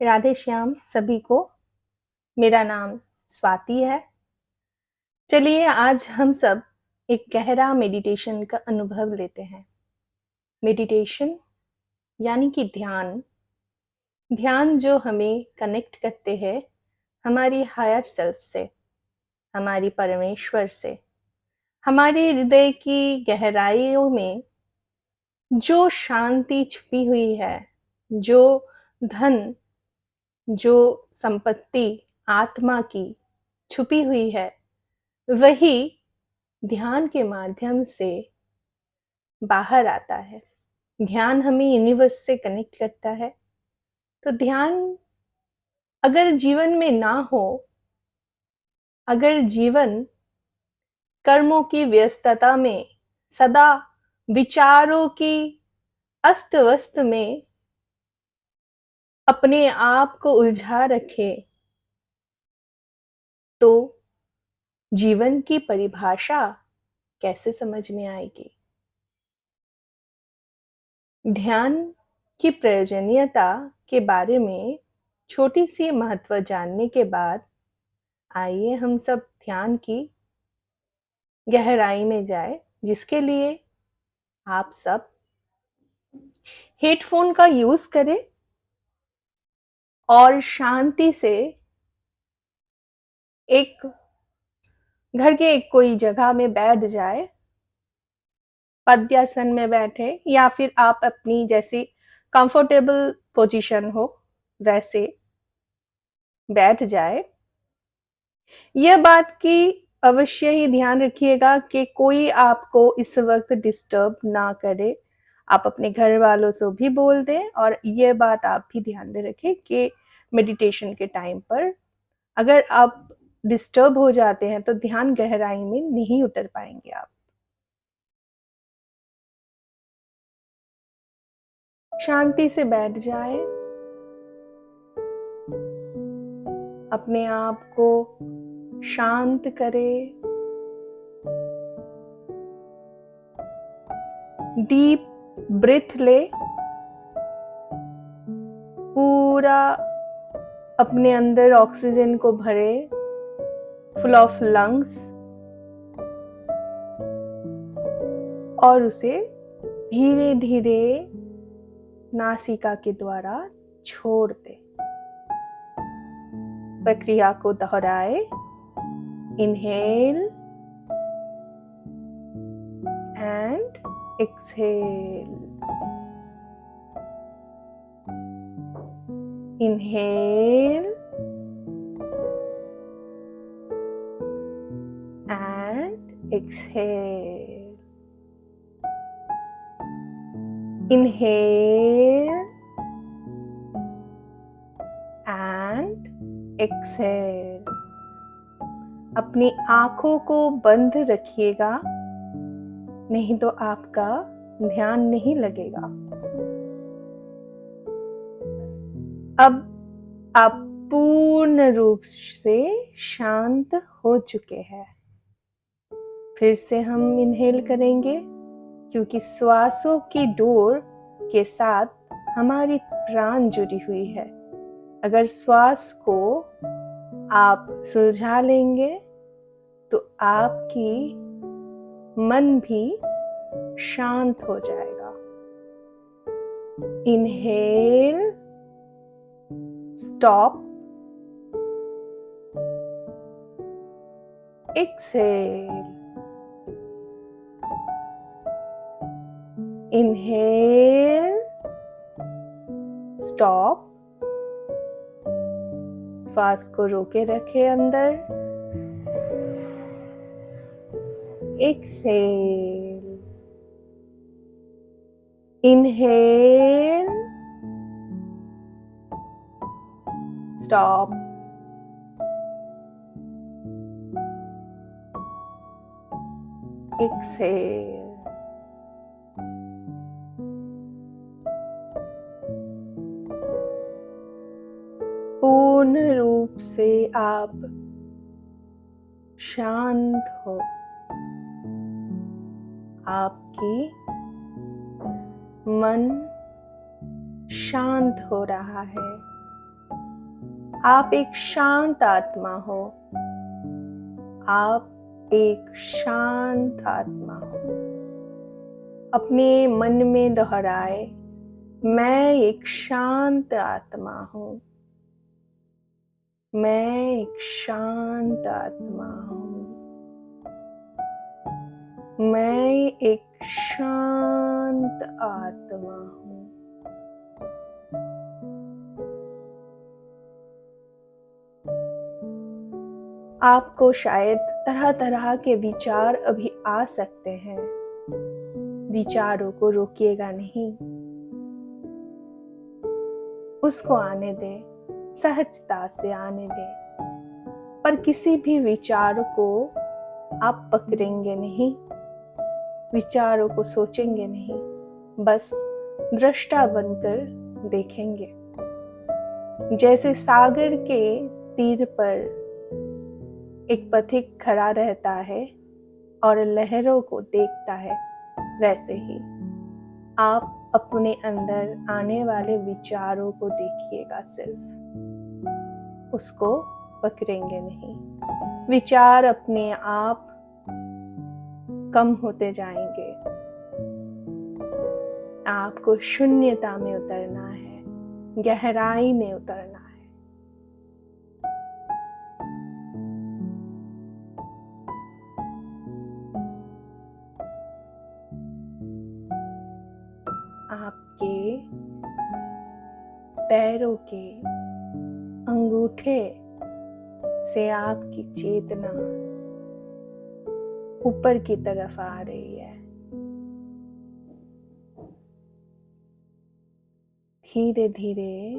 राधे श्याम सभी को। मेरा नाम स्वाति है। चलिए आज हम सब एक गहरा मेडिटेशन का अनुभव लेते हैं। मेडिटेशन यानी कि ध्यान। ध्यान जो हमें कनेक्ट करते हैं हमारी हायर सेल्फ से, हमारी परमेश्वर से, हमारे हृदय की गहराइयों में जो शांति छुपी हुई है, जो धन, जो संपत्ति आत्मा की छुपी हुई है, वही ध्यान के माध्यम से बाहर आता है। ध्यान हमें यूनिवर्स से कनेक्ट करता है। तो ध्यान अगर जीवन में ना हो, अगर जीवन कर्मों की व्यस्तता में, सदा विचारों की अस्त व्यस्त में अपने आप को उलझा रखे, तो जीवन की परिभाषा कैसे समझ में आएगी। ध्यान की प्रयोजनीयता के बारे में छोटी सी महत्व जानने के बाद आइए हम सब ध्यान की गहराई में जाए, जिसके लिए आप सब हेडफोन का यूज करें और शांति से एक घर के एक कोई जगह में बैठ जाए। पद्यासन में बैठे या फिर आप अपनी जैसी कंफर्टेबल पोजीशन हो वैसे बैठ जाए। यह बात की अवश्य ही ध्यान रखिएगा कि कोई आपको इस वक्त डिस्टर्ब ना करे। आप अपने घर वालों से भी बोल दें और यह बात आप भी ध्यान में रखें कि मेडिटेशन के टाइम पर अगर आप डिस्टर्ब हो जाते हैं तो ध्यान गहराई में नहीं उतर पाएंगे। आप शांति से बैठ जाए, अपने आप को शांत करें। डीप ब्रीथ ले, पूरा अपने अंदर ऑक्सीजन को भरे, फुल ऑफ लंग्स, और उसे धीरे धीरे नासिका के द्वारा छोड़ दे। प्रक्रिया को दोहराए। Inhale and exhale, inhale and exhale, inhale and exhale। अपनी आंखों को बंद रखिएगा, नहीं तो आपका ध्यान नहीं लगेगा। अब आप पूर्ण रूप से शांत हो चुके हैं। फिर से हम इनहेल करेंगे, क्योंकि श्वासों की डोर के साथ हमारी प्राण जुड़ी हुई है। अगर श्वास को आप सुलझा लेंगे तो आपकी मन भी शांत हो जाएगा। Inhale, stop, exhale, inhale, stop, श्वास को रोके रखे अंदर, exhale, inhale, stop, exhale। पूर्ण रूप से आप शांत हो। आपकी मन शांत हो रहा है। आप एक शांत आत्मा हो। आप एक शांत आत्मा हो। अपने मन में दोहराए, मैं एक शांत आत्मा हूँ। मैं एक शांत आत्मा हूँ। मैं एक शांत आत्मा हूँ। आपको शायद तरह तरह के विचार अभी आ सकते हैं। विचारों को रोकिएगा नहीं, उसको आने दें, सहजता से आने दें। पर किसी भी विचार को आप पकड़ेंगे नहीं, विचारों को सोचेंगे नहीं, बस दृष्टा बनकर देखेंगे। जैसे सागर के तीर पर एक पथिक खड़ा रहता है और लहरों को देखता है, वैसे ही आप अपने अंदर आने वाले विचारों को देखिएगा, सिर्फ उसको पकड़ेंगे नहीं। विचार अपने आप कम होते जाएंगे। आपको शून्यता में उतरना है, गहराई में उतरना है। आपके पैरों के अंगूठे से आपकी चेतना ऊपर की तरफ आ रही है। धीरे धीरे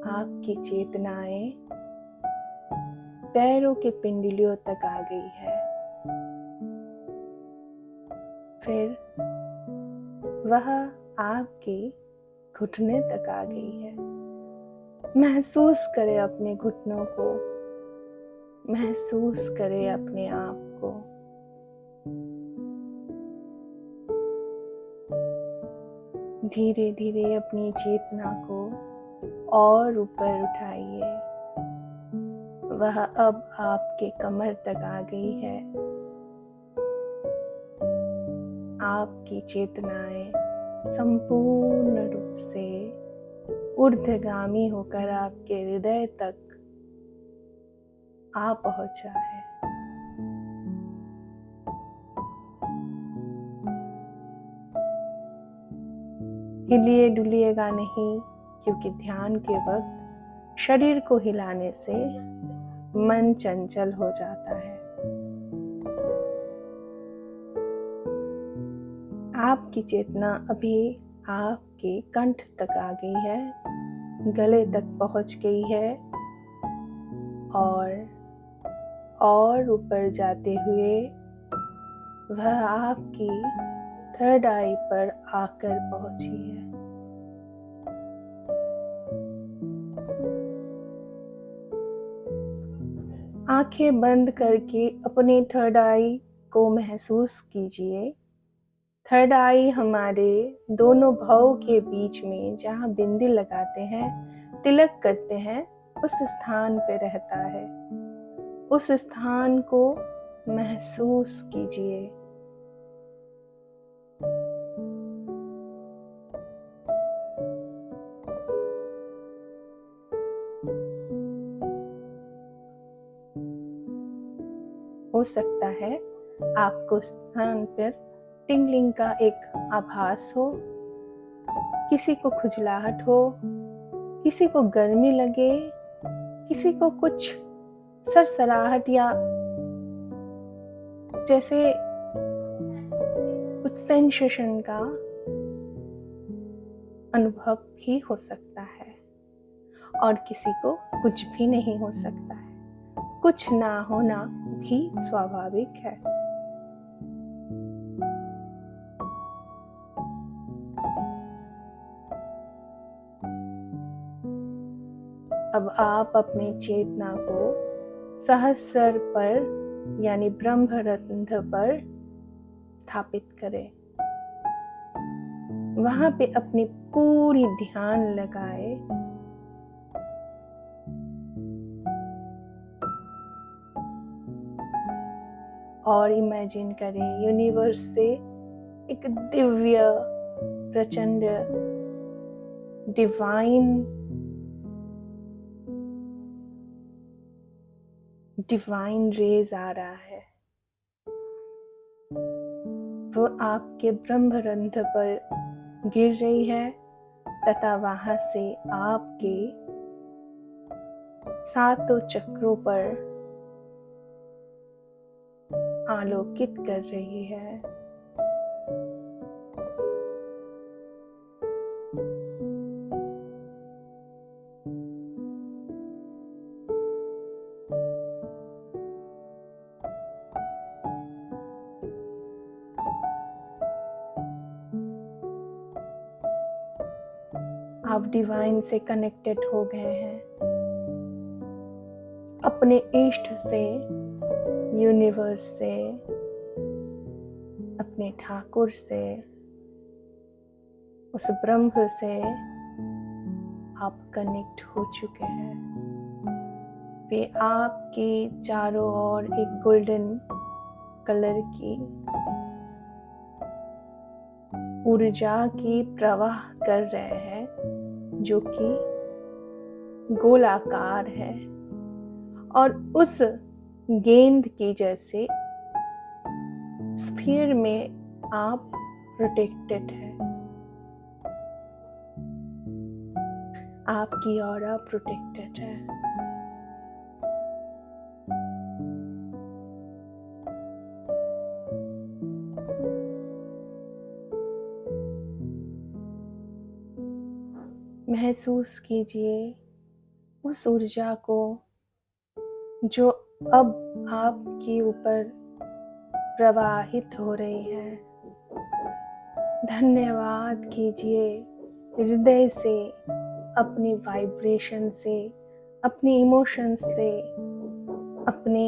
आपकी चेतनाएं पैरों के पिंडलियों तक आ गई है। फिर वह आपके घुटने तक आ गई है। महसूस करें अपने घुटनों को, महसूस करें अपने आप को। धीरे धीरे अपनी चेतना को और ऊपर उठाइए। वह अब आपके कमर तक आ गई है। आपकी चेतनाएं संपूर्ण रूप से ऊर्ध्वगामी होकर आपके हृदय तक आ पहुंचा है। हिलिए डुलिएगा नहीं, क्योंकि ध्यान के वक्त शरीर को हिलाने से मन चंचल हो जाता है। आपकी चेतना अभी आपके कंठ तक आ गई है, गले तक पहुंच गई है और ऊपर जाते हुए वह आपकी थर्ड आई पर आकर पहुंची है। आंखें बंद करके अपने थर्ड आई को महसूस कीजिए। थर्ड आई हमारे दोनों भौं के बीच में जहाँ बिंदी लगाते हैं, तिलक करते हैं, उस स्थान पे रहता है। उस स्थान को महसूस कीजिए। हो सकता है आपको स्थान पर टिंगलिंग का एक आभास हो, किसी को खुजलाहट हो, किसी को गर्मी लगे, किसी को कुछ सरसराहट या जैसे कुछ सेंसेशन का अनुभव भी हो सकता है, और किसी को कुछ भी नहीं हो सकता है। कुछ ना होना भी स्वाभाविक है। अब आप अपनी चेतना को सहस्र पर यानी ब्रह्म रंध्र पर स्थापित करें। वहां पे अपनी पूरी ध्यान लगाए और इमेजिन करें यूनिवर्स से एक दिव्य प्रचंड डिवाइन रेज आ रहा है। वो आपके ब्रह्मरंध्र पर गिर रही है तथा वहां से आपके सातों चक्रों पर आलोकित कर रही है। आप डिवाइन से कनेक्टेड हो गए हैं, अपने इष्ट से, यूनिवर्स से, अपने ठाकुर से, उस ब्रह्म से आप कनेक्ट हो चुके हैं। वे आपके चारों ओर एक गोल्डन कलर की ऊर्जा की प्रवाह कर रहे हैं, जो कि गोलाकार है और उस गेंद की जैसे स्फीयर में आप प्रोटेक्टेड है। आपकी ऑरा प्रोटेक्टेड है। महसूस कीजिए उस ऊर्जा को जो अब आपके ऊपर प्रवाहित हो रही है। धन्यवाद कीजिए हृदय से, अपनी वाइब्रेशन से, अपनी इमोशंस से, अपने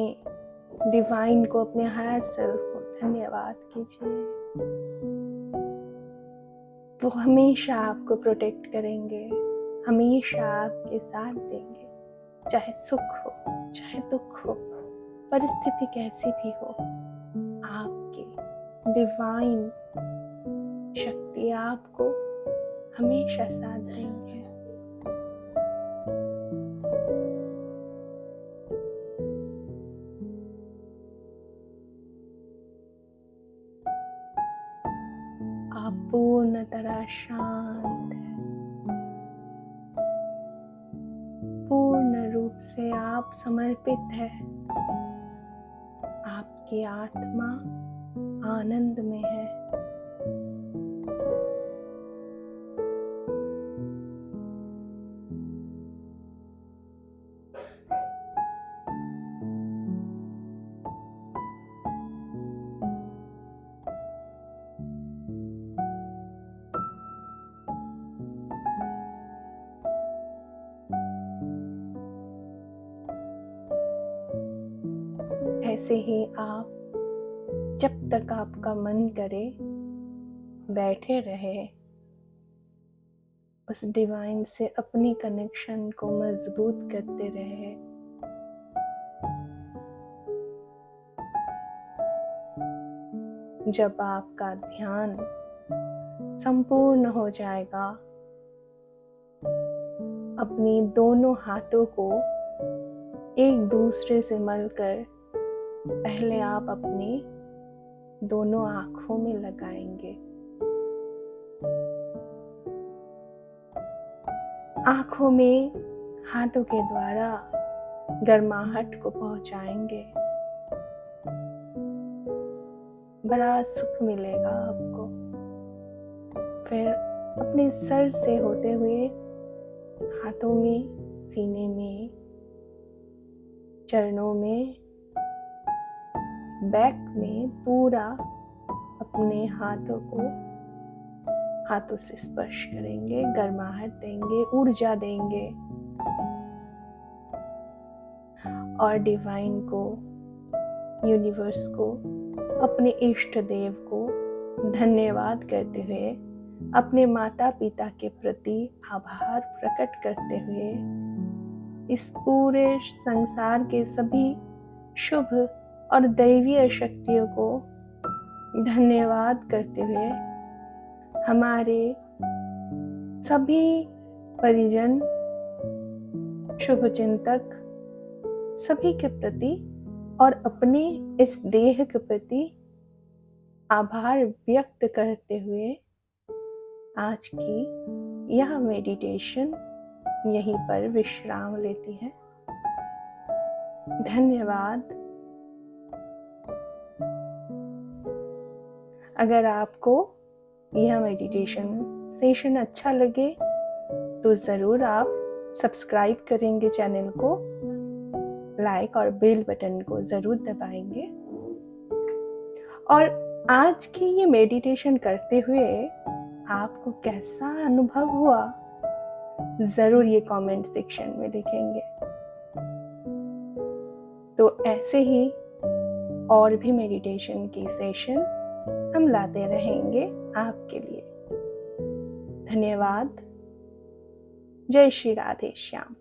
डिवाइन को, अपने हायर सेल्फ को धन्यवाद कीजिए। वो हमेशा आपको प्रोटेक्ट करेंगे, हमेशा आपके साथ देंगे, चाहे सुख हो चाहे दुख हो, परिस्थिति कैसी भी हो। आपकी डिवाइन शक्ति आपको हमेशा साथ देंगे। आप पूर्ण तरह शांत हैं, पूर्ण रूप से आप समर्पित हैं। आपकी आत्मा आनंद में है। ऐसे ही आप जब तक आपका मन करे बैठे रहे, उस डिवाइन से अपनी कनेक्शन को मजबूत करते रहे। जब आपका ध्यान संपूर्ण हो जाएगा, अपनी दोनों हाथों को एक दूसरे से मलकर पहले आप अपनी दोनों आंखों में लगाएंगे। आंखों में हाथों के द्वारा गर्माहट को पहुंचाएंगे। बड़ा सुख मिलेगा आपको। फिर अपने सर से होते हुए हाथों में, सीने में, चरणों में, बैक में पूरा अपने हाथों से स्पर्श करेंगे, गर्माहट देंगे, ऊर्जा देंगे और डिवाइन को, यूनिवर्स को, अपने इष्ट देव को धन्यवाद करते हुए, अपने माता पिता के प्रति आभार प्रकट करते हुए, इस पूरे संसार के सभी शुभ और दैवीय शक्तियों को धन्यवाद करते हुए हमारे सभी परिजन, शुभचिंतक सभी के प्रति और अपने इस देह के प्रति आभार व्यक्त करते हुए आज की यह मेडिटेशन यहीं पर विश्राम लेती है। धन्यवाद। अगर आपको यह मेडिटेशन सेशन अच्छा लगे तो ज़रूर आप सब्सक्राइब करेंगे चैनल को, लाइक और बेल बटन को ज़रूर दबाएंगे। और आज की ये मेडिटेशन करते हुए आपको कैसा अनुभव हुआ ज़रूर ये कमेंट सेक्शन में लिखेंगे। तो ऐसे ही और भी मेडिटेशन की सेशन हम लाते रहेंगे आपके लिए। धन्यवाद। जय श्री राधे श्याम।